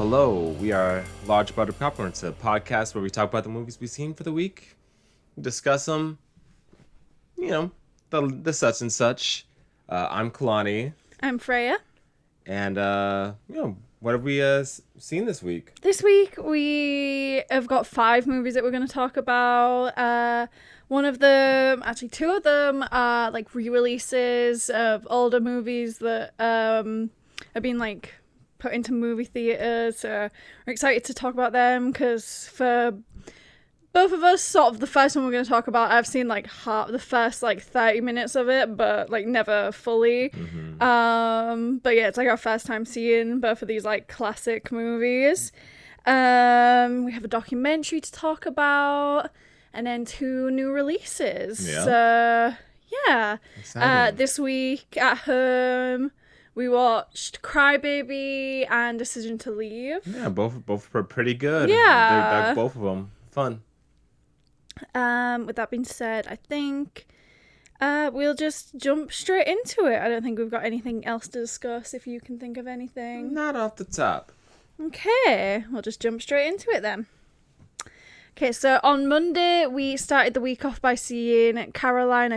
Hello. We are Large Butter Popcorn. It's a podcast where we talk about the movies we've seen for the week, discuss them, the such and such. I'm Kalani. I'm Freya. And, what have we seen this week? This week we have got 5 movies that we're going to talk about. One of them, actually 2 of them, are like re-releases of older movies that have been put into movie theaters. So we're excited to talk about them because for both of us, sort of the first one we're going to talk about, I've seen the first 30 minutes of it, but never fully. Mm-hmm. But yeah, it's our first time seeing both of these classic movies. We have a documentary to talk about, and then 2 new releases. Yeah. So yeah, this week at home we watched Crybaby and Decision to Leave. Yeah, both were pretty good. Yeah, they're both of them fun. With that being said, I think we'll just jump straight into it. I don't think we've got anything else to discuss, if you can think of anything. Not off the top. Okay, we'll just jump straight into it then. Okay, so on Monday, we started the week off by seeing Caroline.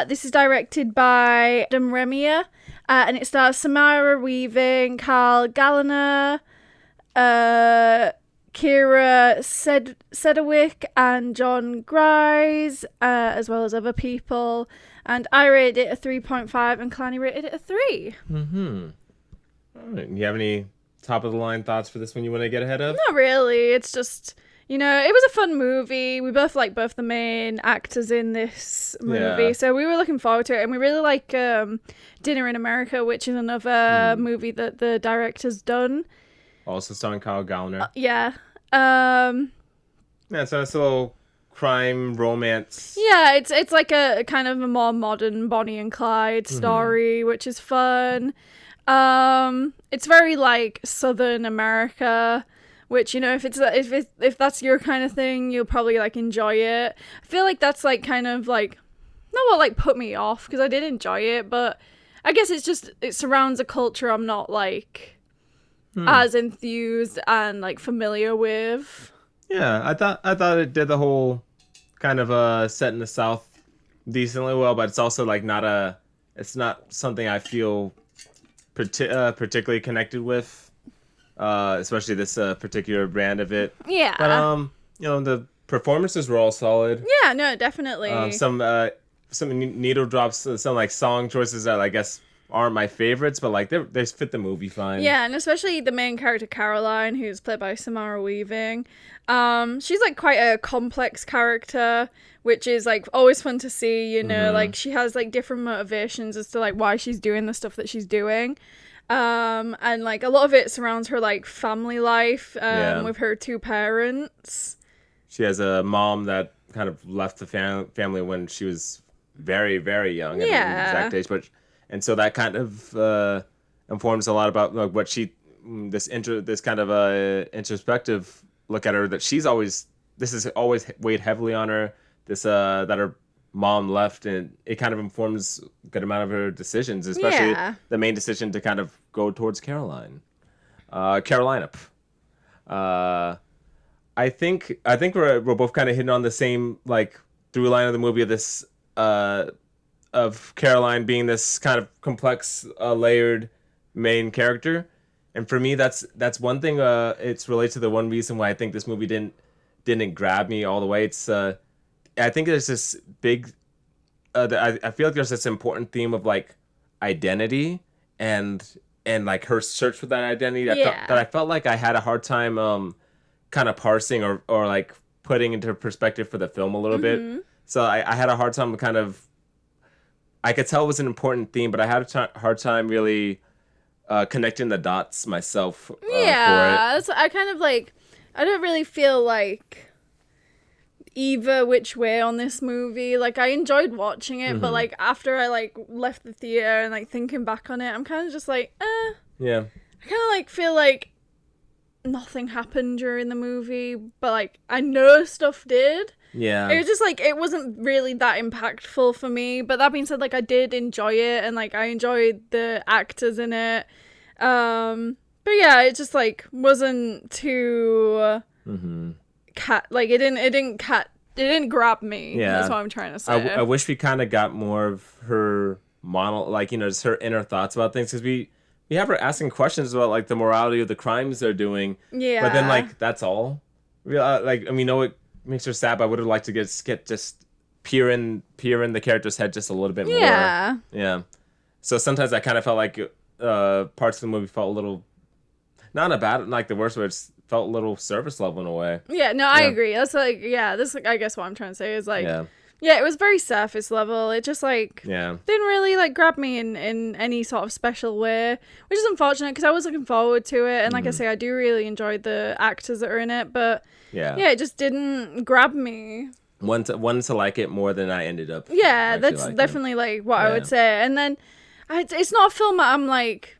This is directed by Adam Remier, and it stars Samara Weaving, Carl Gallagher, Kira Sedgwick, and John Grise, as well as other people. And I rated it a 3.5, and Kalani rated it a 3. Mm-hmm. All right. You have any top-of-the-line thoughts for this one you want to get ahead of? Not really. It's just, it was a fun movie. We both like both the main actors in this movie, so we were looking forward to it. And we really like Dinner in America, which is another movie that the director's done. Also starring Kyle Gallner. Yeah. Yeah, so it's a little crime romance. Yeah, it's like a kind of a more modern Bonnie and Clyde story, which is fun. It's very Southern America, which if that's your kind of thing, you'll probably enjoy it. I feel like that's kind of not what put me off, because I did enjoy it, but I guess it's just it surrounds a culture I'm not as enthused and familiar with. Yeah, I thought it did the whole kind of set in the South decently well, but it's also it's not something I feel particularly connected with, especially this particular brand of it. Yeah. But the performances were all solid. Yeah, no, definitely. Some needle drops, some song choices that I guess aren't my favorites, but they fit the movie fine. Yeah, and especially the main character Caroline, who's played by Samara Weaving. She's quite a complex character, which is always fun to see. She has different motivations as to why she's doing the stuff that she's doing. And a lot of it surrounds her family life with her 2 parents. She has a mom that kind of left the family when she was very, very young at an exact age, and so that kind of informs a lot about what this kind of introspective look at her, that this has always weighed heavily on her, that her mom left, and it kind of informs a good amount of her decisions, especially the main decision to kind of go towards Carolina. I think we're both kind of hitting on the same through line of the movie of this of Caroline being this kind of complex, layered main character. And for me, that's one thing. It's related to the one reason why I think this movie didn't grab me all the way. It's I think there's this big. I feel like there's this important theme of identity and her search for that identity. That I felt like I had a hard time kind of parsing or putting into perspective for the film a little bit. So I had a hard time kind of. I could tell it was an important theme, but I had a hard time really connecting the dots myself for it. I kind of I don't really feel either which way on this movie. I enjoyed watching it, but after I left the theater and thinking back on it, I'm kind of just Yeah. I kind of feel nothing happened during the movie, but I know stuff did. Yeah. It was just it wasn't really that impactful for me. But that being said, I did enjoy it, and I enjoyed the actors in it. But yeah, it just like wasn't too it didn't grab me. Yeah. That's what I'm trying to say. I wish we kind of got more of her like, you know, just her inner thoughts about things, because we have her asking questions about like the morality of the crimes they're doing. Yeah. But then like that's all. Like, I mean, know it makes her sad, but I would have liked to get just peer in the character's head just a little bit more. Yeah. Yeah. So sometimes I kind of felt like parts of the movie felt a little, not in a bad, like the worst way, it felt a little surface level in a way. Yeah, no, I agree. That's like, yeah, this, I guess what I'm trying to say is like, yeah, it was very surface level. It just like didn't really like grab me in any sort of special way, which is unfortunate because I was looking forward to it, and like I say, I do really enjoy the actors that are in it, but yeah, it just didn't grab me. One to like it more than I ended up. Yeah, that's definitely like what I would say. And then it's not a film that I'm like,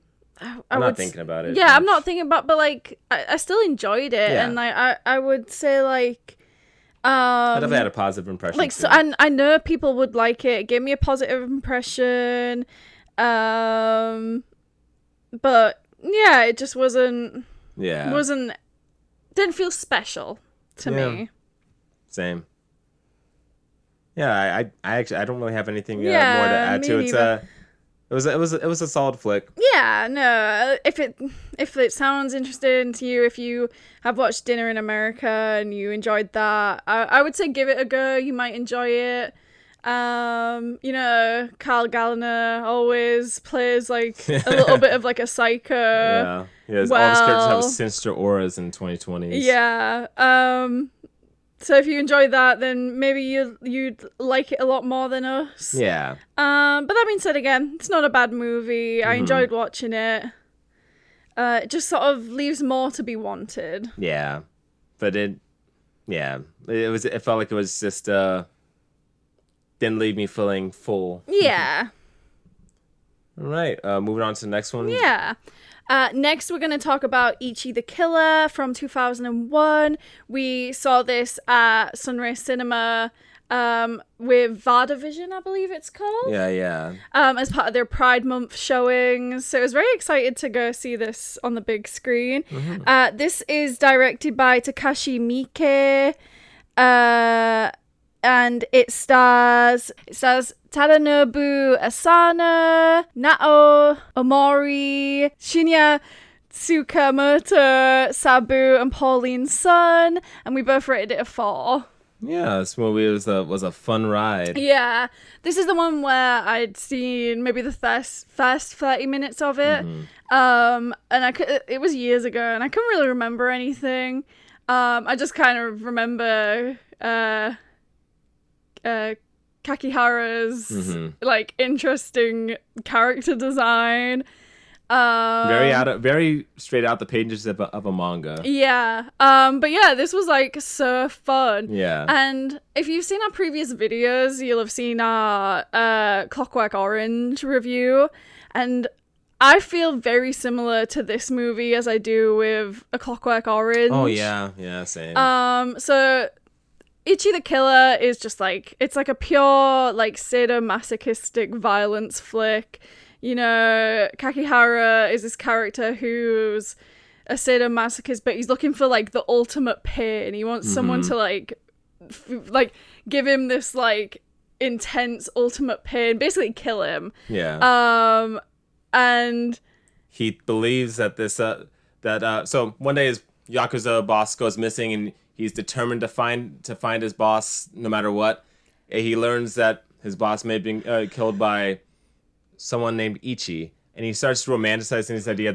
I'm not thinking about it. Yeah, much. I'm not thinking about, but like I still enjoyed it, and like I would say like I definitely had a positive impression. Like, so I know people would like it. It gave me a positive impression, but yeah, it just wasn't. Yeah, didn't feel special to me. Same. Yeah, I actually I don't really have anything more to add to it. It was a solid flick. Yeah, no. If it sounds interesting to you, if you have watched Dinner in America and you enjoyed that, I would say give it a go. You might enjoy it. You know, Kyle Gallner always plays like a little bit of like a psycho. Yeah, all his characters have sinister auras in 2020s. Yeah. So if you enjoy that, then maybe you'd like it a lot more than us. Yeah. But that being said, again, it's not a bad movie. I enjoyed watching it. It just sort of leaves more to be wanted. Yeah, but it felt like it was just didn't leave me feeling full. Yeah. All right. Moving on to the next one. Yeah. Next, we're going to talk about Ichi the Killer from 2001. We saw this at Sunray Cinema with VadaVision, I believe it's called. Yeah. As part of their Pride Month showings. So I was very excited to go see this on the big screen. This is directed by Takashi Miike. And it stars Tadanobu Asano, Nao Omori, Shinya Tsukamoto, Sabu, and Pauline Sun, and we both rated it a 4. Yeah, this movie was a fun ride. Yeah, this is the one where I'd seen maybe the first 30 minutes of it, and it was years ago, and I couldn't really remember anything. I just kind of remember Kakihara's like interesting character design. Very straight out the pages of a manga. Yeah. But yeah, this was like so fun. Yeah. And if you've seen our previous videos, you'll have seen our Clockwork Orange review, and I feel very similar to this movie as I do with A Clockwork Orange. Oh yeah, same. So Ichi the Killer is just like, it's like a pure like sadomasochistic violence flick. You know, Kakihara is this character who's a sadomasochist, but he's looking for like the ultimate pain. He wants someone to like give him this like intense ultimate pain, basically kill him. Yeah. And he believes that so one day his Yakuza boss goes missing, and he's determined to find his boss no matter what. He learns that his boss may have been killed by someone named Ichi, and he starts romanticizing this idea,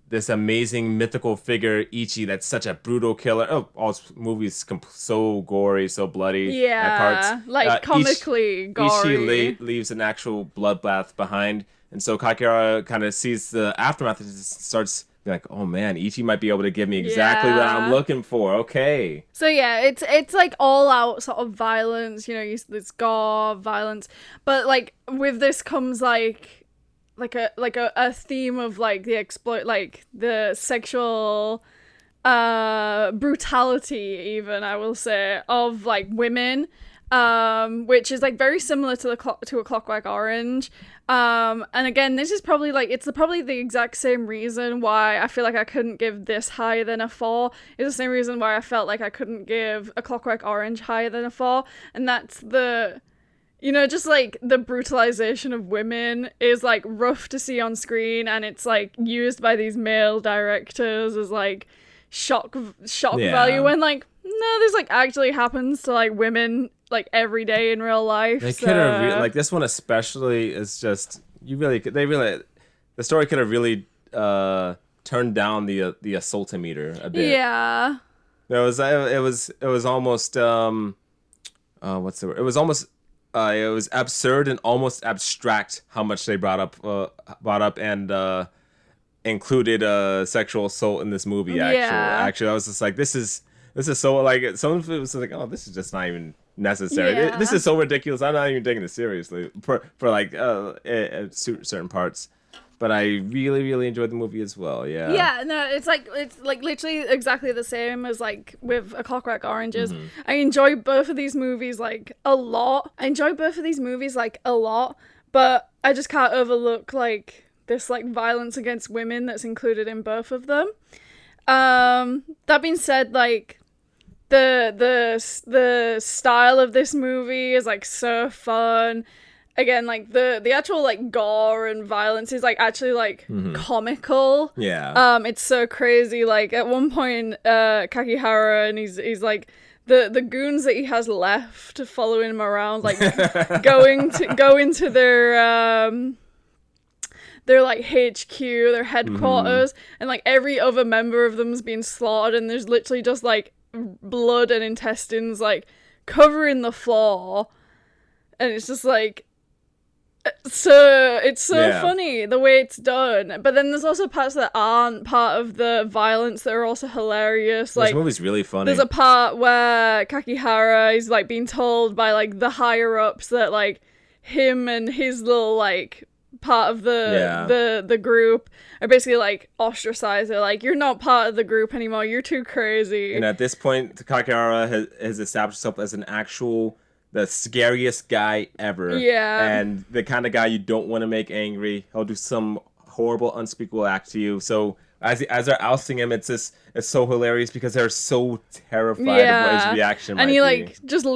this amazing mythical figure Ichi that's such a brutal killer. Oh, all his movies so gory, so bloody at parts. Like comically gory. Ichi leaves an actual bloodbath behind, and so Kakihara kind of sees the aftermath and starts like, oh man, Ichi might be able to give me exactly what I'm looking for. Okay. So yeah, it's like all out sort of violence, you know, this gore violence, but like with this comes like a theme of like the sexual brutality, even I will say, of like women. which is like very similar to to A Clockwork Orange. And again, this is probably like it's probably the exact same reason why I feel like I couldn't give this higher than a 4. It's the same reason why I felt like I couldn't give A Clockwork Orange higher than a 4, and that's the, you know, just like the brutalization of women is like rough to see on screen, and it's like used by these male directors as like shock value when like no, this like actually happens to like women like every day in real life. They could have like this one especially is just the story could have really turned down the assaultometer a bit. Yeah. It was almost what's the word? It was absurd and almost abstract how much they brought up and included sexual assault in this movie. Actually, I was just like, this is so like some of it was like, oh, this is just not even necessary. Yeah. This is so ridiculous. I'm not even taking it seriously for like certain parts. But I really, really enjoyed the movie as well. Yeah. Yeah, no, it's like literally exactly the same as like with A Clockwork Oranges. I enjoy both of these movies like a lot. But I just can't overlook like this like violence against women that's included in both of them. That being said, like the style of this movie is like so fun. Again, like the actual like gore and violence is like actually like comical. Yeah. It's so crazy. Like at one point, Kakihara and he's like the goons that he has left following him around, like go into their like HQ, their headquarters, and like every other member of them's been slaughtered, and there's literally just like blood and intestines like covering the floor, and it's just like it's so funny the way it's done. But then there's also parts that aren't part of the violence that are also hilarious. Like this movie's really funny. There's a part where Kakihara is like being told by like the higher ups that like him and his little like part of the group are basically like ostracized. They're like, you're not part of the group anymore, you're too crazy. And at this point, Kakihara has established himself as the scariest guy ever. Yeah. And the kind of guy you don't want to make angry. He'll do some horrible, unspeakable act to you. So as they're ousting him, it's so hilarious because they're so terrified of what his reaction might be. And he like just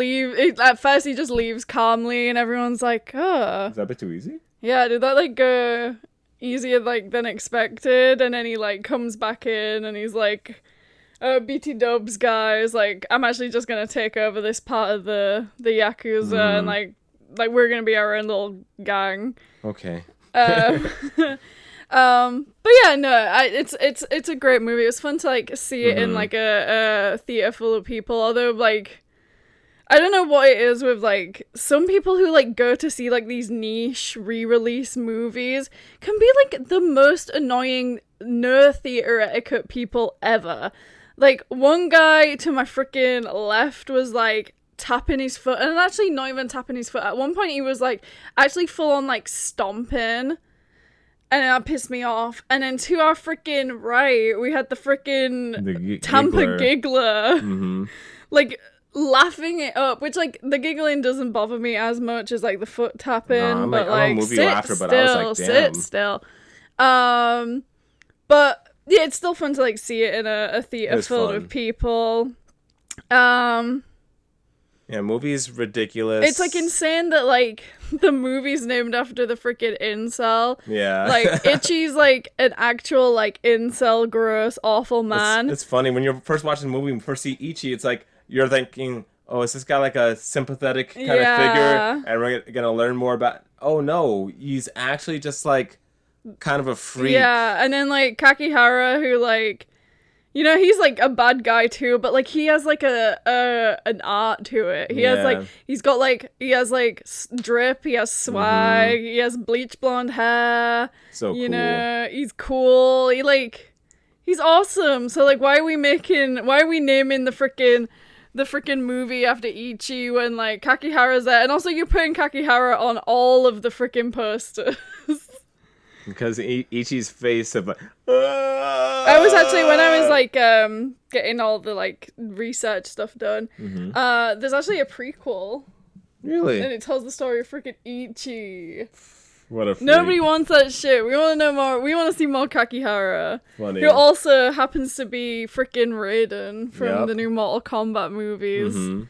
at first he just leaves calmly and everyone's like, oh. Is that a bit too easy? Yeah, did that like go easier like than expected? And then he like comes back in and he's like, BT Dubs guys, like I'm actually just gonna take over this part of the Yakuza and like we're gonna be our own little gang. Okay. But yeah, no, it's a great movie. It was fun to like see it in like a theater full of people. Although like I don't know what it is with like some people who like go to see like these niche re-release movies can be like the most annoying no theater etiquette people ever. Like one guy to my freaking left was like tapping his foot, and actually not even tapping his foot. At one point he was like actually full on like stomping. And that pissed me off. And then to our freaking right, we had the freaking Tampa giggler. Like, laughing it up. Which, like, the giggling doesn't bother me as much as, like, the foot tapping. But, like, sit still. But, yeah, it's still fun to, like, see it in a theater filled with people. Yeah, movie's ridiculous. It's, like, insane that, like, the movie's named after the freaking incel. Yeah. Like, Ichi's, like, an actual, like, incel, gross, awful man. It's funny. When you're first watching the movie and first see Ichi, it's like, you're thinking, oh, is this guy, like, a sympathetic kind of figure? And we're gonna learn more about... Oh, no. He's actually just, like, kind of a freak. Yeah, and then, like, Kakihara, who, like... You know, he's, like, a bad guy, too, but, like, he has, like, an art to it. He has, like, he has, like, drip, he has swag, he has bleach blonde hair. So you cool. know, he's cool. He's awesome. So, like, why are we naming the freaking movie after Ichi when, like, Kakihara's there? And also, you're putting Kakihara on all of the freaking posters. Because Ichi's face of like... I was actually, when I was like getting all the like research stuff done, there's actually a prequel Really? And it tells the story of freaking Ichi. What a freak. Nobody wants that shit. We want to know more. We want to see more Kakihara. Funny. Who also happens to be freaking Raiden from Yep. the new Mortal Kombat movies. Mm-hmm.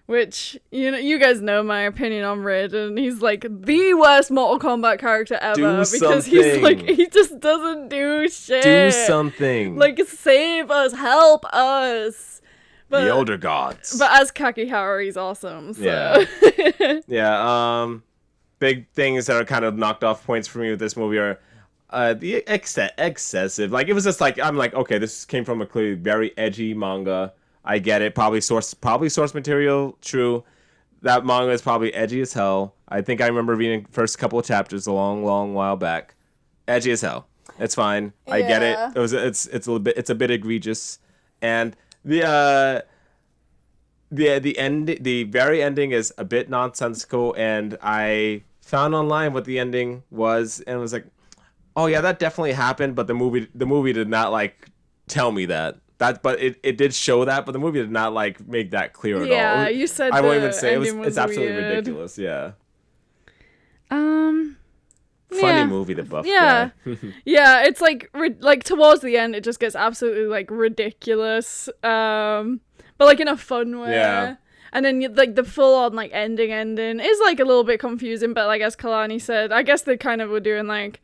Which, you guys know my opinion on Raiden. He's like the worst Mortal Kombat character ever. Because he's like, he just doesn't do shit. Do something. Like, save us, help us. But, the older gods. But as Kakihara, he's awesome. So. Yeah. Yeah. Big things that are kind of knocked off points for me with this movie are the excessive. Like, it was just like, I'm like, okay, this came from a clearly very edgy manga. I get it. Probably source material. True. That manga is probably edgy as hell. I think I remember reading the first couple of chapters a long while back. Edgy as hell. It's fine. I get it. It's a bit egregious. And the very ending is a bit nonsensical, and I found online what the ending was and was like, oh yeah, that definitely happened, but the movie did not like tell me that. But it did show that, but the movie did not like make that clear at all. Yeah, you said I won't even say it's absolutely weird. ridiculous. Yeah. Funny Funny movie, The Buff Yeah. Guy. Yeah, it's like towards the end it just gets absolutely like ridiculous. But like in a fun way. Yeah. And then like the full on like ending is like a little bit confusing, but like as Kalani said, I guess they kind of were doing like,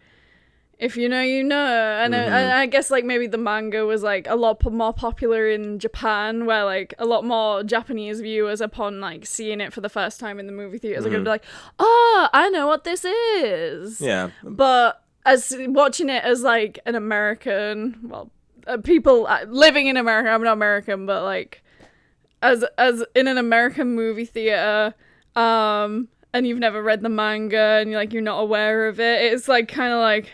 if you know, you know. And I guess like maybe the manga was like a lot more popular in Japan, where like a lot more Japanese viewers upon like seeing it for the first time in the movie theaters are gonna be like, oh, I know what this is. Yeah. But as watching it as like an American, well, people living in America, I'm not American, but like as in an American movie theater, and you've never read the manga and you're not aware of it, it's like kind of like,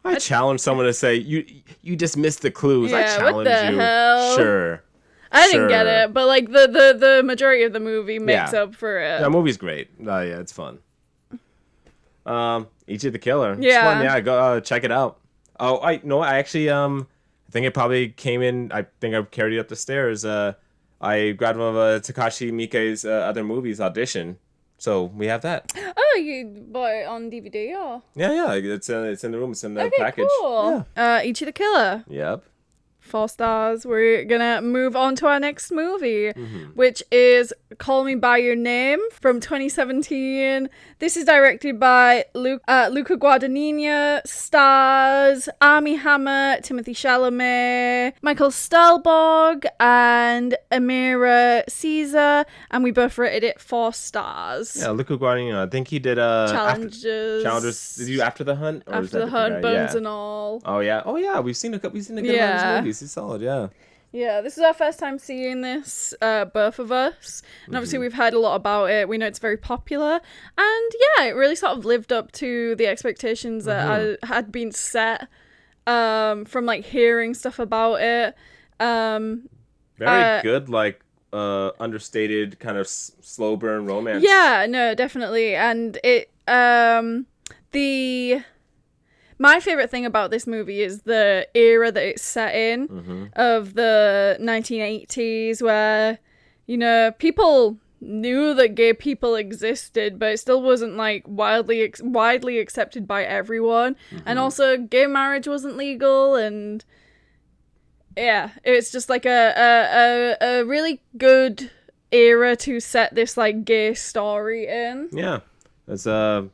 I challenge someone to say, you just missed the clues. Yeah, I challenge what the you. hell? Sure. I didn't get it, but like the majority of the movie makes up for it. The movie's great. Yeah, it's fun. Ichi the Killer. Yeah. It's fun. Yeah, go check it out. Oh, I actually I think it probably came in. I think I carried it up the stairs. I grabbed one of Takashi Miike's other movies, Audition. So we have that. Oh, you bought it on DVD or? Yeah. It's in the room. It's in the Okay, package. cool. Yeah. Ichi the Killer. Yep. 4 stars. We're gonna move on to our next movie, which is Call Me By Your Name from 2017. This is directed by Luca Guadagnino, stars Armie Hammer, Timothy Chalamet, Michael Stelborg, and Amira Caesar, and we both rated it 4 stars. Yeah, Luca Guadagnino. I think he did Challengers. Did you After the Hunt? Or was After that the Hunt, guy? Bones Yeah. and All. Oh yeah. We've seen a good amount of his movies. He's solid. Yeah. Yeah, this is our first time seeing this, both of us. And obviously we've heard a lot about it. We know it's very popular. And yeah, it really sort of lived up to the expectations that had been set from like hearing stuff about it. Very good, like understated kind of slow burn romance. Yeah, no, definitely. And it my favorite thing about this movie is the era that it's set in, of the 1980s, where, people knew that gay people existed, but it still wasn't like widely accepted by everyone. And also gay marriage wasn't legal, and yeah, it's just like a really good era to set this like gay story in. Yeah. It's the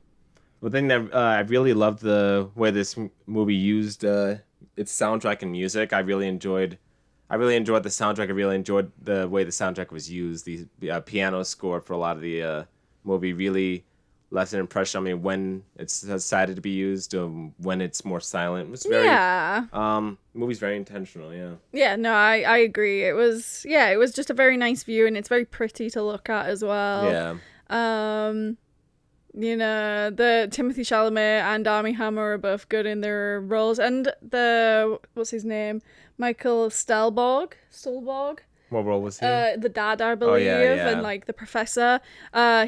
thing that I really loved the way this movie used its soundtrack and music. I really enjoyed the soundtrack. I really enjoyed the way the soundtrack was used. The piano score for a lot of the movie really left an impression on me when it's decided to be used, when it's more silent. It was very the movie's very intentional. Yeah. Yeah. No, I agree. It was just a very nice view, and it's very pretty to look at as well. Yeah. The Timothy Chalamet and Armie Hammer are both good in their roles, and what's his name, Michael Stelborg. What role was he? The dad, I believe, and like the professor.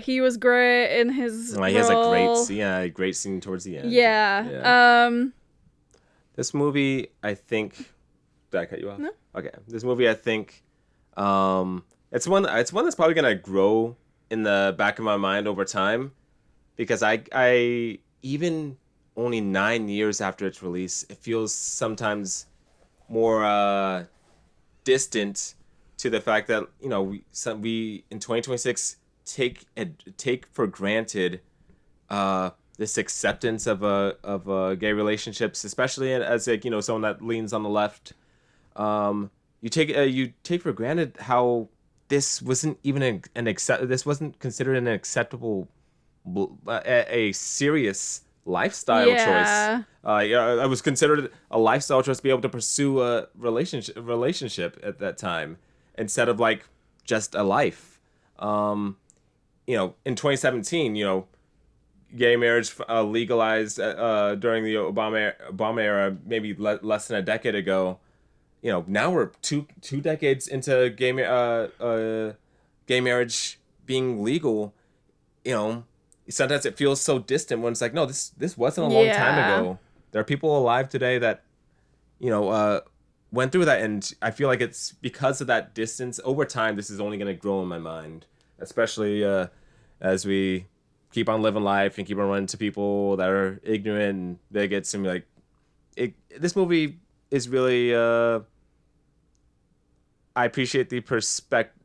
He was great in his role. He has a great scene towards the end. Yeah. This movie, I think. Did I cut you off? No. Okay. This movie, I think, it's one that's probably gonna grow in the back of my mind over time, because I even only 9 years after its release, it feels sometimes more distant to the fact that we in 2026 take for granted this acceptance of gay relationships, especially as like someone that leans on the left. You take for granted how this wasn't even this wasn't considered an acceptable a serious lifestyle Yeah. choice. It was considered a lifestyle choice to be able to pursue a relationship at that time instead of like just a life. In 2017, gay marriage legalized during the Obama era, maybe less than a decade ago. Now we're two decades into gay marriage being legal. Sometimes it feels so distant when it's like, no, this wasn't a long time Yeah. ago. There are people alive today that went through that, and I feel like it's because of that distance. Over time, this is only going to grow in my mind, especially as we keep on living life and keep on running into people that are ignorant and bigots. And like, this movie is really. I appreciate the perspective.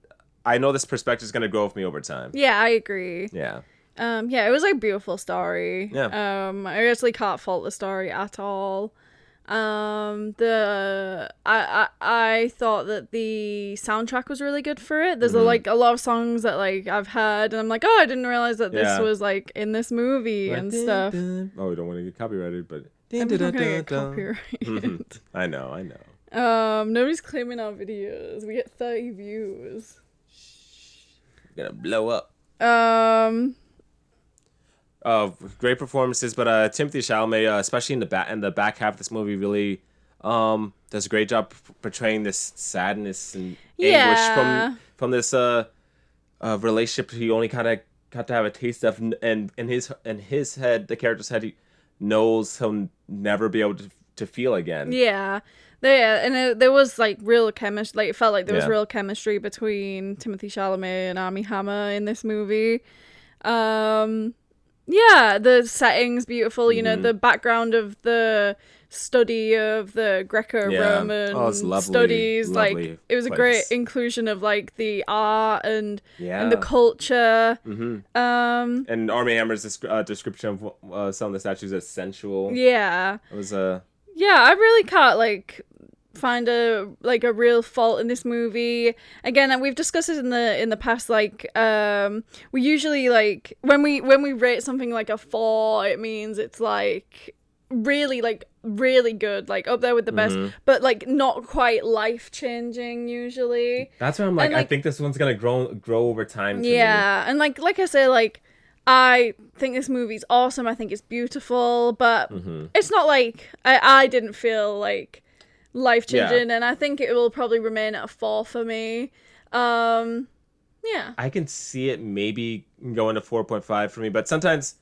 I know this perspective is going to grow with me over time. Yeah, I agree. Yeah. Yeah, it was like a beautiful story. Yeah. I actually can't fault the story at all. I thought that the soundtrack was really good for it. There's a lot of songs that like I've heard, and I'm like, oh, I didn't realize that this was like in this movie and stuff. Oh, we don't want to get copyrighted, but I'm not gonna get copyrighted. I know. Nobody's claiming our videos. We get 30 views. We're gonna blow up. Great performances, but Timothy Chalamet, especially in the back half of this movie, really does a great job portraying this sadness and anguish from this relationship he only kind of got to have a taste of, and in his head, the character's head, he knows he'll never be able to feel again. Yeah. There was like real chemistry. Like it felt like there was real chemistry between Timothy Chalamet and Armie Hammer in this movie. Yeah, the setting's beautiful. The background of the study of the Greco-Roman studies. Lovely like it was a great inclusion of like the art and the culture. And Armie Hammer's description of some of the statues as sensual. Yeah, it was Yeah, I really can't like find a real fault in this movie. Again, and we've discussed it in the past. Like, we usually like when we rate something like a 4, it means it's like really good, like up there with the best, but like not quite life changing usually. That's why I'm like, I think this one's gonna grow over time. Yeah, and like I say, like I think this movie's awesome. I think it's beautiful, but it's not like I didn't feel like life changing, and I think it will probably remain at a 4 for me. Yeah, I can see it maybe going to 4.5 for me, but sometimes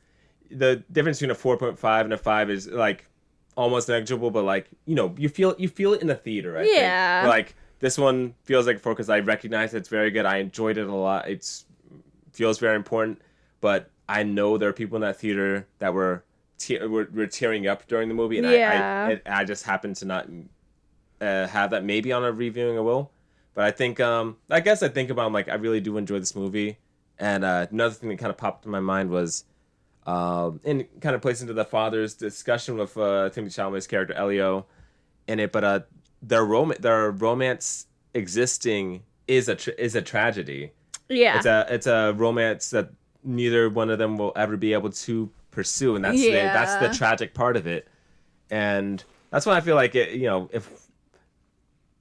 the difference between a 4.5 and a 5 is like almost negligible. But like you feel it in the theater, right? Yeah. Like this one feels like a 4 because I recognize it's very good. I enjoyed it a lot. It feels very important. But I know there are people in that theater that were tearing up during the movie, and I just happened to not have that. Maybe on a reviewing I will, but I think I guess I think about I'm like I really do enjoy this movie, and another thing that kind of popped in my mind was and kind of plays into the father's discussion with Timothy Chalamet's character Elio in it, but their romance existing is a tragedy. Yeah, it's a romance that neither one of them will ever be able to pursue, and that's the tragic part of it. And that's why I feel like it, if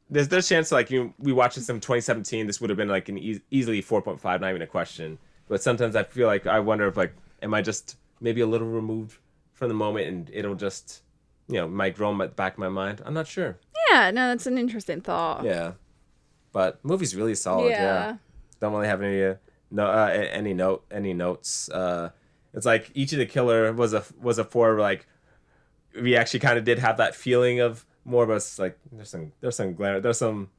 there's a chance like we watched this in 2017, this would have been like an easily 4.5, not even a question. But sometimes I feel like I wonder if like am I just maybe a little removed from the moment, and it'll just might grow in the back of my mind. I'm not sure. Yeah, no, that's an interesting thought. Yeah, but movie's really solid. Yeah. Don't really have any notes. It's like Ichi the Killer was a 4. Like we actually kind of did have that feeling of more of us like there's some glamour, there's some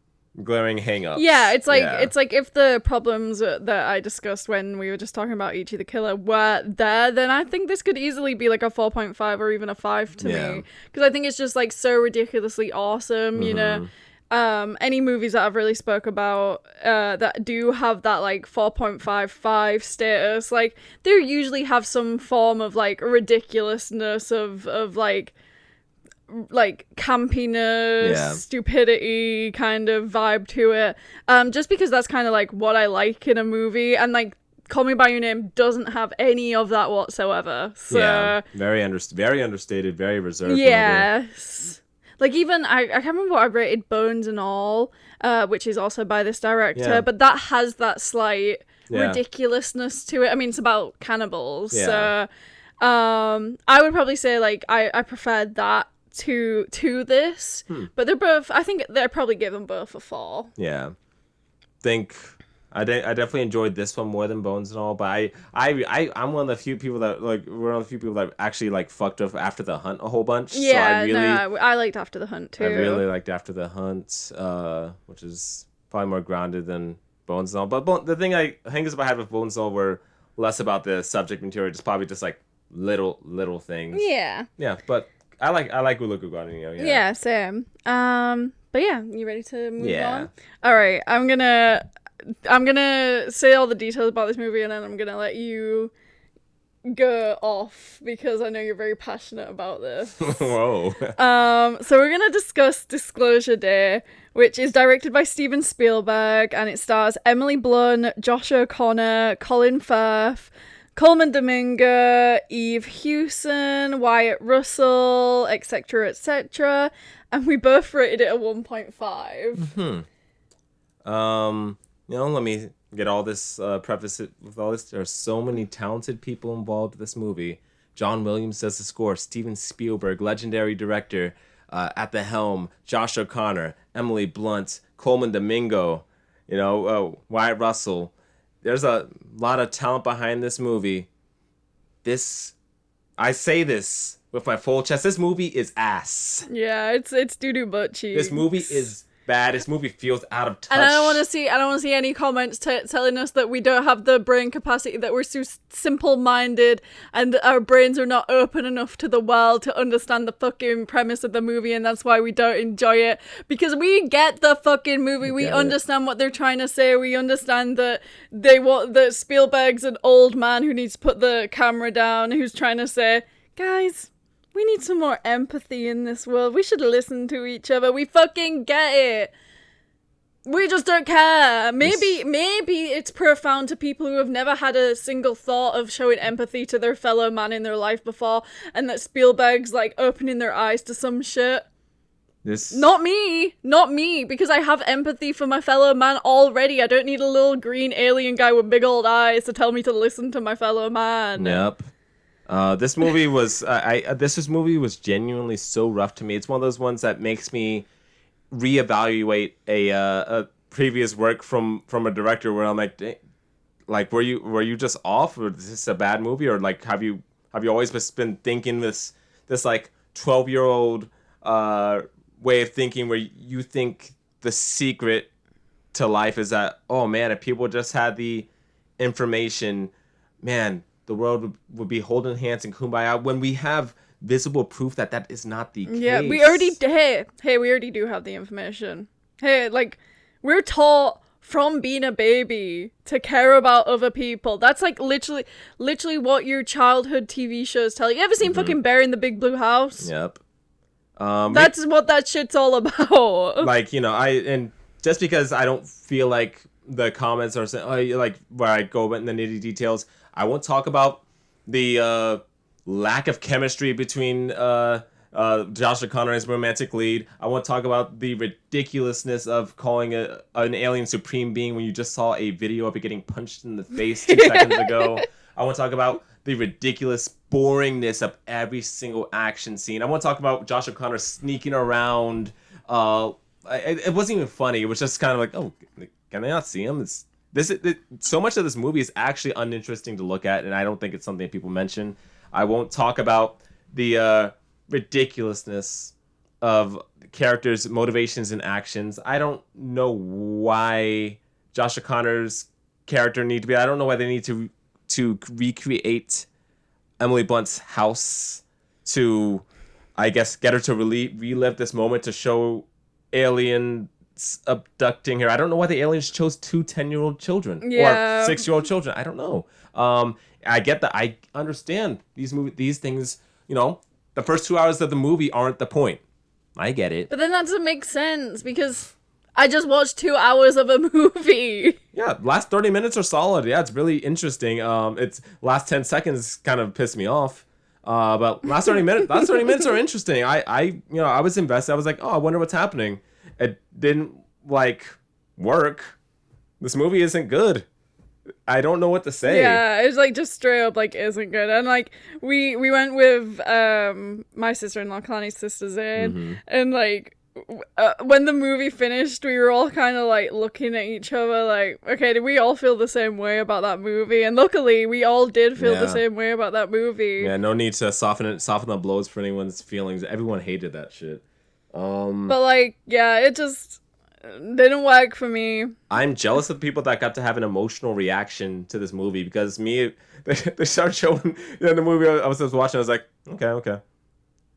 glaring hang-ups. Yeah, it's like if the problems that I discussed when we were just talking about Ichi the Killer were there, then I think this could easily be like a 4.5 or even a 5 to me, because I think it's just like so ridiculously awesome. You know, any movies that I've really spoke about that do have that like 4.55 status, like they usually have some form of like ridiculousness of like campiness, stupidity kind of vibe to it, just because that's kind of like what I like in a movie, and like Call Me by Your Name doesn't have any of that whatsoever. So very understated, very reserved. Yes. Like even I can't remember what I rated Bones and All, which is also by this director, but that has that slight ridiculousness to it. I mean, it's about cannibals, so I would probably say like I preferred that to this, but they're both, I think they're probably give them both a 4. Yeah, I definitely enjoyed this one more than Bones and All, but I'm one of the few people that like we're one of the few people that actually like fucked up After the Hunt a whole bunch. Yeah, so I liked After the Hunt too. I really liked After the Hunt, which is probably more grounded than Bones and All. But the things I had with Bones and All were less about the subject material, just probably just like little things. Yeah. Yeah, but I like Uluku Guadagnino. Yeah, same. But yeah, you ready to move on? All right, I'm gonna say all the details about this movie, and then I'm gonna let you go off because I know you're very passionate about this. Whoa. So we're gonna discuss Disclosure Day, which is directed by Steven Spielberg, and it stars Emily Blunt, Josh O'Connor, Colin Firth, Coleman Domingo, Eve Hewson, Wyatt Russell, etc., etc., and we both rated it a 1.5. Let me get all this preface it with all this. There are so many talented people involved in this movie. John Williams does the score. Steven Spielberg, legendary director, at the helm. Josh O'Connor, Emily Blunt, Coleman Domingo, Wyatt Russell. There's a lot of talent behind this movie. I say this with my full chest. This movie is ass. Yeah, it's doo-doo butt cheeks. This movie is bad. This movie feels out of touch. And I don't want to see any comments telling us that we don't have the brain capacity, that we're so simple-minded and our brains are not open enough to the world to understand the fucking premise of the movie, and that's why we don't enjoy it. Because we get the fucking movie. We understand what they're trying to say. We understand that that Spielberg's an old man who needs to put the camera down, who's trying to say, guys, we need some more empathy in this world. We should listen to each other. We fucking get it. We just don't care. Maybe it's profound to people who have never had a single thought of showing empathy to their fellow man in their life before, and that Spielberg's like opening their eyes to some shit. Not me, because I have empathy for my fellow man already. I don't need a little green alien guy with big old eyes to tell me to listen to my fellow man. Yep. This movie was movie was genuinely so rough to me. It's one of those ones that makes me reevaluate a previous work from a director where I'm like, were you just off, or is this a bad movie, or like have you always been thinking this like 12-year-old way of thinking where you think the secret to life is that, oh man, if people just had the information, man, the world would be holding hands and kumbaya, when we have visible proof that is not the case. Yeah, we already do have the information. Hey, like, we're taught from being a baby to care about other people. That's like literally what your childhood TV shows tell you. You ever seen fucking Bear in the Big Blue House? Yep. That's what that shit's all about. Like, and just because I don't feel like the comments are saying, like, where I go in the nitty details, I won't talk about the lack of chemistry between Josh O'Connor and his romantic lead. I won't talk about the ridiculousness of calling an alien supreme being when you just saw a video of it getting punched in the face 2 seconds ago. I won't talk about the ridiculous boringness of every single action scene. I won't talk about Josh O'Connor sneaking around. It wasn't even funny. It was just kind of like, oh, can they not see him? So much of this movie is actually uninteresting to look at, and I don't think it's something people mention. I won't talk about the ridiculousness of characters' motivations and actions. I don't know why Josh O'Connor's character need to be. I don't know why they need to recreate Emily Blunt's house to, I guess, get her to relive this moment to show aliens abducting her. I don't know why the aliens chose 2 10-year-old children or 6-year-old children. I don't know. I get that. I understand these things. You know, the first 2 hours of the movie aren't the point. I get it. But then that doesn't make sense because I just watched 2 hours of a movie. Yeah, last 30 minutes are solid. Yeah, it's really interesting. It's last 10 seconds kind of pissed me off. But last 30 minutes are interesting. I was invested. I was like, oh, I wonder what's happening. It didn't work. This movie isn't good. I don't know what to say. Yeah, it's just straight up isn't good. And we went with my sister-in-law, Kalani's sisters in, and when the movie finished, we were all kind of looking at each other okay, did we all feel the same way about that movie? And luckily, we all did feel the same way about that movie. Yeah, no need to soften the blows for anyone's feelings. Everyone hated that shit. But it just didn't work for me. I'm jealous of people that got to have an emotional reaction to this movie because they started showing the movie I was watching. I was like, okay.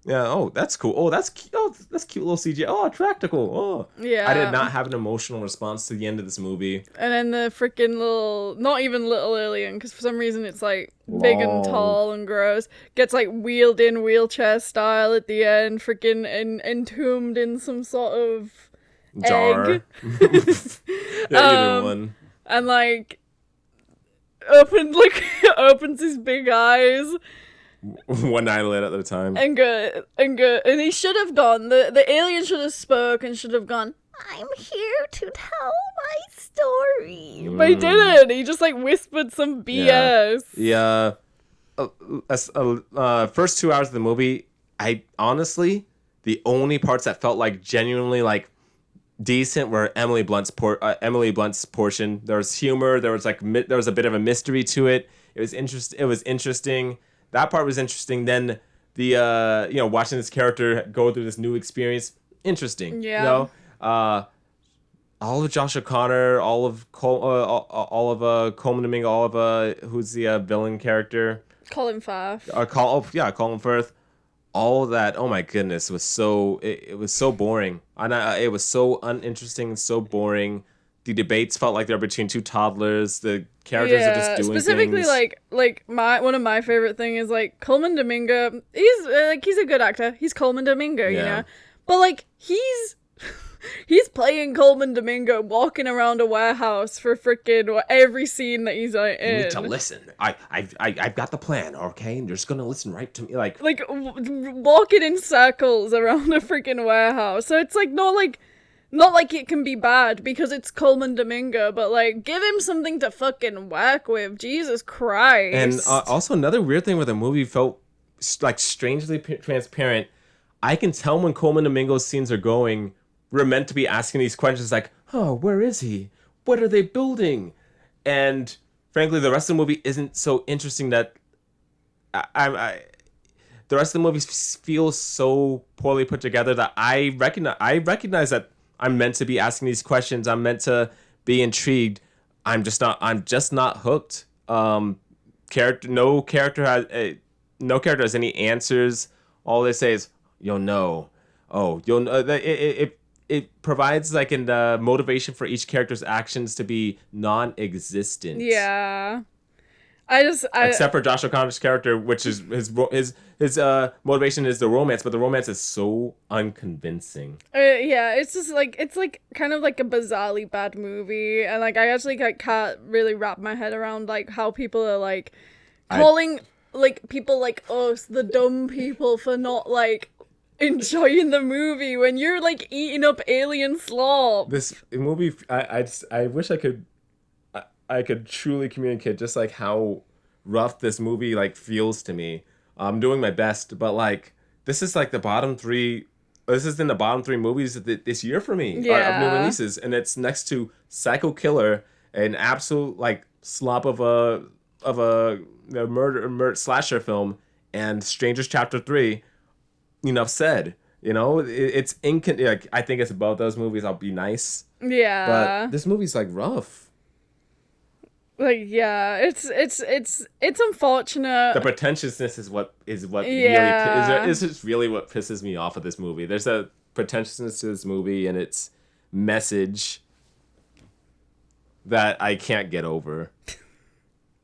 Yeah, oh, that's cool. Oh, that's cute. Oh, that's cute little CGI. Oh, practical. Oh. Yeah. I did not have an emotional response to the end of this movie. And then the freaking not even little alien, because for some reason it's big and tall and gross, gets wheeled in wheelchair style at the end, freaking entombed in some sort of jar. Egg. Yeah, either one. And opens his big eyes. One eyelid at a time. And and he should have gone. The alien should have spoke and should have gone, I'm here to tell my story. But he didn't. He just whispered some BS. Yeah. First 2 hours of the movie, I honestly, the only parts that felt genuinely decent were Emily Blunt's portion. There was humor. There was there was a bit of a mystery to it. It was interesting. That part was interesting. Then the watching this character go through this new experience, interesting. Yeah. All of Josh O'Connor, all of Coleman Domingo, all of who's the villain character? Colin Firth. Colin Firth. All of that. Oh my goodness, it was so boring. And it was so uninteresting, so boring. The debates felt like they're between 2 toddlers. The characters are just doing specifically things. one of my favorite thing is Coleman Domingo. He's a good actor. He's Coleman Domingo, you know. But he's playing Coleman Domingo walking around a warehouse for freaking every scene that he's in. You need to listen. I've got the plan, okay? And you're just gonna listen right to me, walking in circles around a freaking warehouse. So it's not like it can be bad because it's Coleman Domingo, but give him something to fucking work with. Jesus Christ. And also another weird thing where the movie felt strangely transparent. I can tell when Coleman Domingo's scenes are going, we're meant to be asking these questions oh, where is he? What are they building? And frankly, the rest of the movie isn't so interesting that the rest of the movie feels so poorly put together that I recognize that I'm meant to be asking these questions. I'm meant to be intrigued. I'm just not hooked. No character has any answers. All they say is, you'll know. Oh, you'll know. It provides a motivation for each character's actions to be non-existent. Yeah. Except for Josh O'Connor's character, which is his motivation is the romance, but the romance is so unconvincing. Yeah, it's just it's kind of a bizarrely bad movie, and I actually can't really wrap my head around how people are calling people us the dumb people for not enjoying the movie when you're eating up alien slop. This movie, I wish I could truly communicate just how rough this movie feels to me. I'm doing my best, but this is the bottom 3. This is in the bottom 3 movies this year for me of new releases, and it's next to Psycho Killer, an absolute slop of a murder slasher film, and Strangers Chapter 3. Enough said. You know, it's like I think it's above those movies. I'll be nice, Yeah. but this movie's like rough. Like, yeah, it's unfortunate. The pretentiousness is what Yeah. really is just really what pisses me off of this movie. There's a pretentiousness to this movie and its message that I can't get over.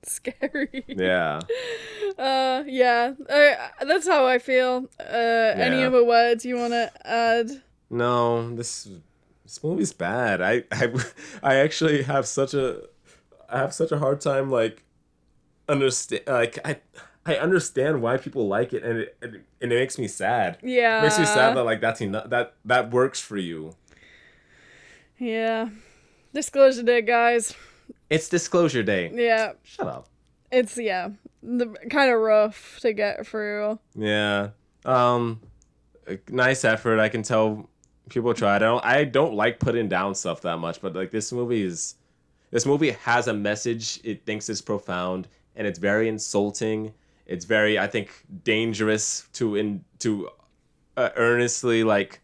Scary. Yeah. Yeah. That's how I feel. Any other words you want to add? No, this movie's bad. I actually have such a hard time like understand like I understand why people like it, and it makes me sad. Yeah. It makes me sad that like that's enough, that works for you. Yeah. Disclosure day, guys. It's disclosure day. Yeah. Shut up. It's kind of rough to get through. Yeah. Nice effort. I can tell people tried. I don't like putting down stuff that much, but like this movie has a message it thinks is profound, and it's very insulting. It's very, I think, dangerous to earnestly like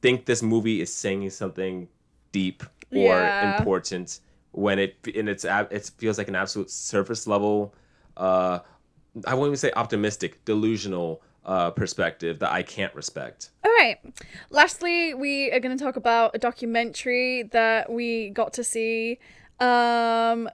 think this movie is saying something deep or important when it feels like an absolute surface level. I won't even say optimistic, delusional perspective that I can't respect. All right. Lastly, we are going to talk about a documentary that we got to see at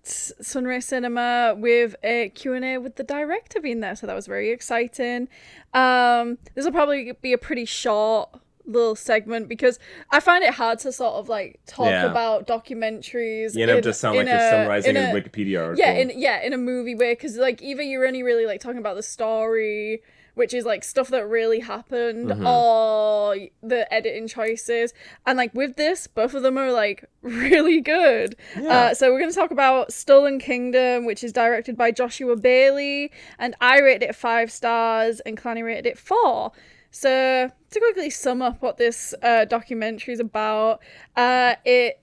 Sunray Cinema with a Q&A with the director being there. So that was very exciting. This will probably be a pretty short little segment because I find it hard to sort of like talk about documentaries. You end up just sound like you're summarizing a Wikipedia article. In a movie way, because like either you're only really like talking about the story, which is like stuff that really happened, or the editing choices. And like with this, both of them are like really good. Yeah. So we're going to talk about Stolen Kingdom, which is directed by Joshua Bailey, and I rated it 5 stars and Clanny rated it 4. So to quickly sum up what this documentary is about, it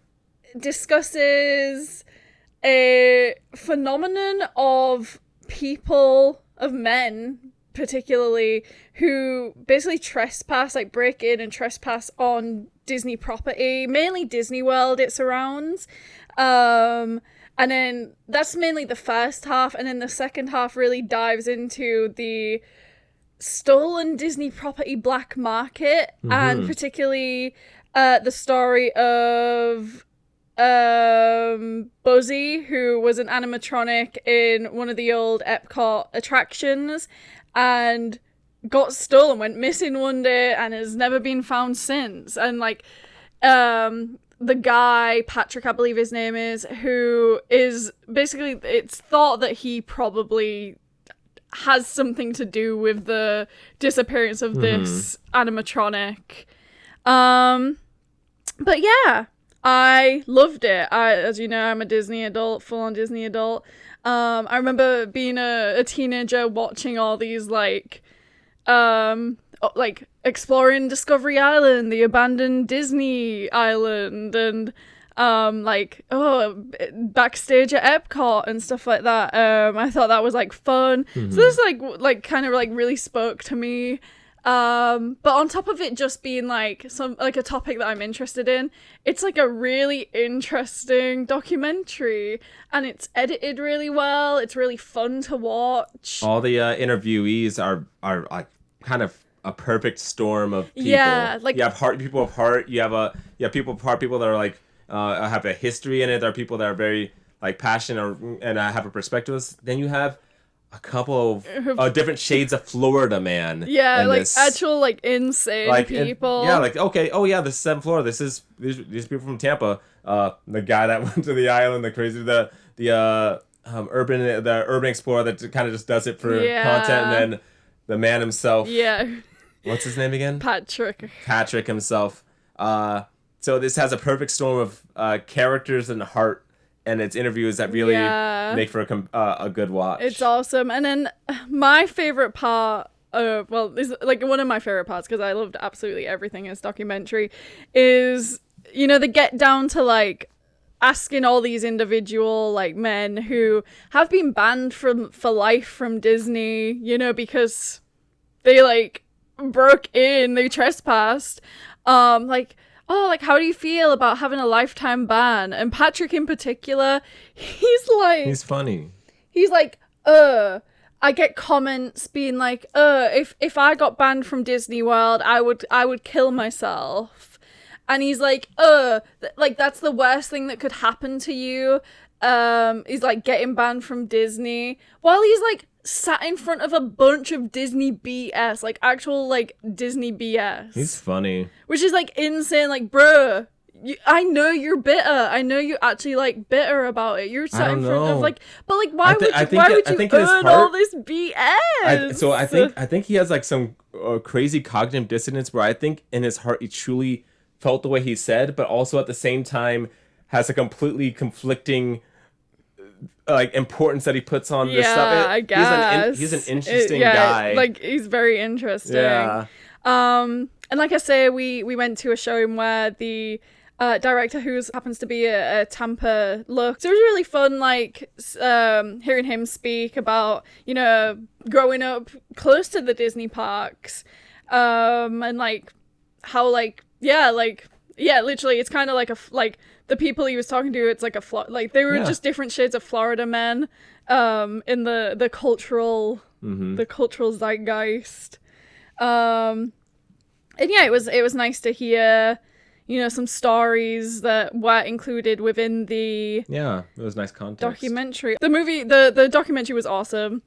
discusses a phenomenon of men particularly, who basically break in and trespass on Disney property, mainly Disney World it surrounds. And then that's mainly the first half, and then the second half really dives into the stolen Disney property black market, and particularly the story of Buzzy, who was an animatronic in one of the old Epcot attractions and got stolen, went missing one day and has never been found since. And like the guy, Patrick I believe his name is, who is basically, it's thought that he probably has something to do with the disappearance of this animatronic. But yeah, I loved it. As you know, I'm a Disney adult, full-on Disney adult. I remember being a teenager watching all these like exploring Discovery Island, the abandoned Disney Island, and backstage at Epcot and stuff like that. I thought that was like fun. So this like kind of like really spoke to me. But on top of it just being like a topic that I'm interested in, it's like a really interesting documentary, and it's edited really well. It's really fun to watch. All the interviewees are like kind of a perfect storm of people. Yeah, like you have people of heart. You have people that are like have a history in it. There are people that are very like passionate and have a perspective. Then you have a couple of different shades of Florida man. Yeah, like this. actual like insane like people. Okay, oh yeah, this is 7th floor. These people from Tampa. The guy that went to the island, the urban explorer that kind of just does it for content, and then the man himself. Yeah. What's his name again? Patrick himself. So this has a perfect storm of characters and heart, and it's interviews that really make for a good watch. It's awesome. And then my favorite part, is like one of my favorite parts, because I loved absolutely everything in this documentary, is, you know, they get down to like asking all these individual like men who have been banned for life from Disney, you know, because they like broke in, they trespassed. Like, oh, like, how do you feel about having a lifetime ban? And Patrick in particular, He's funny. He's like, I get comments being like, if I got banned from Disney World, I would kill myself. And he's like, like, that's the worst thing that could happen to you. He's like getting banned from Disney while he's like sat in front of a bunch of Disney BS, like actual like Disney BS. He's funny. Which is like insane. Like, bruh, I know you're bitter. I know you're actually like bitter about it. You're sat in front of like, but like, why would you earn all this BS? I think he has like some crazy cognitive dissonance where I think in his heart he truly felt the way he said, but also at the same time has a completely conflicting like importance that he puts on this stuff. I guess he's an interesting guy. Like, he's very interesting. Yeah. And like I say, we went to a showing where the director, who happens to be a Tampa look, so it was really fun, like hearing him speak about, you know, growing up close to the Disney parks, and like how like literally it's kind of like like the people he was talking to, it's like like they were just different shades of Florida men in the cultural the cultural zeitgeist. And yeah, it was nice to hear, you know, some stories that were included within the it was nice context. Documentary. The movie, the documentary was awesome.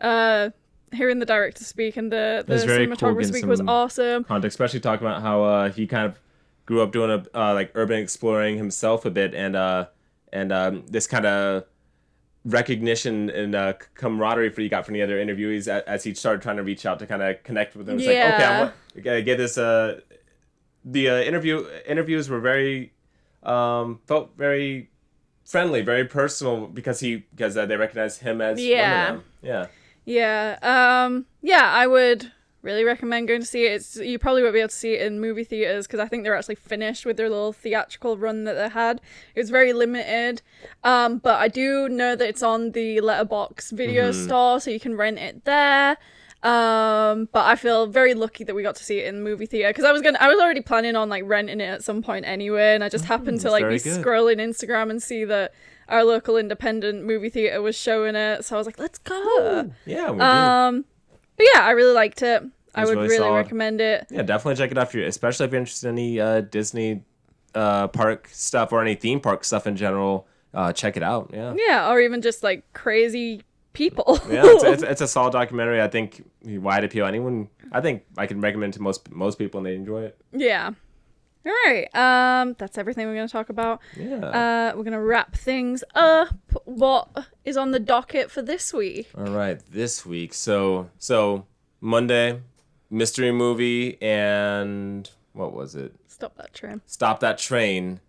Hearing the director speak and the cinematographer speak was awesome. Context, especially talking about how he kind of grew up doing like urban exploring himself a bit, and this kind of recognition and camaraderie he got from the other interviewees as he started trying to reach out to kind of connect with them. It's like, okay, I gotta get this. The interviews were very felt very friendly, very personal because they recognized him as one of them. I would really recommend going to see it. You probably won't be able to see it in movie theaters because I think they're actually finished with their little theatrical run that they had. It was very limited, but I do know that it's on the Letterboxd video store, so you can rent it there. But I feel very lucky that we got to see it in the movie theater because I was already planning on like renting it at some point anyway, and I just happened to like be scrolling Instagram and see that our local independent movie theater was showing it, so I was like, let's go. Ooh, yeah, we did. But yeah, I really liked it. I would really solid. recommend it. Yeah, definitely check it out especially if you're interested in any Disney park stuff or any theme park stuff in general. Check it out. Yeah, or even just like crazy people. It's a solid documentary. I think wide appeal. Anyone, I think I can recommend to most people and they enjoy it. Yeah. All right. That's everything we're going to talk about. Yeah. We're going to wrap things up. What is on the docket for this week? All right, this week. So Monday, mystery movie, and what was it? Stop That Train.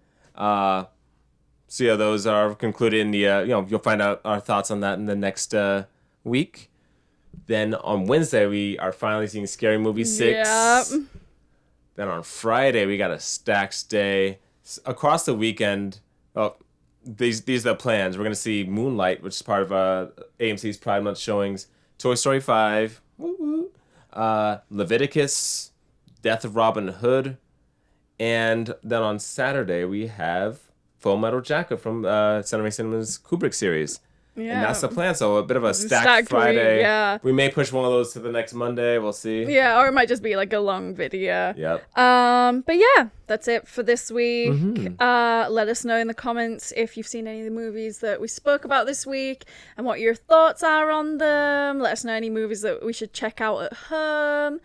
So yeah, those are concluded in the you'll find out our thoughts on that in the next week. Then on Wednesday we are finally seeing Scary Movie 6. Yep. Then on Friday we got a Stacks Day. Across the weekend, these are the plans. We're gonna see Moonlight, which is part of AMC's Pride Month showings. Toy Story 5. Leviticus, Death of Robin Hood, and then on Saturday we have Full Metal Jacket from Cinema Cinema's Kubrick series. Yeah. And that's the plan, so a bit of a stacked Friday. Yeah. We may push one of those to the next Monday, we'll see. Yeah, or it might just be like a long video. Yep. But yeah, that's it for this week. Let us know in the comments if you've seen any of the movies that we spoke about this week and what your thoughts are on them. Let us know any movies that we should check out at home.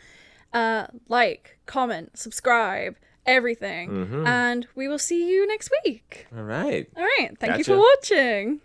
Like, comment, subscribe, everything. And we will see you next week. All right. Thank you for watching.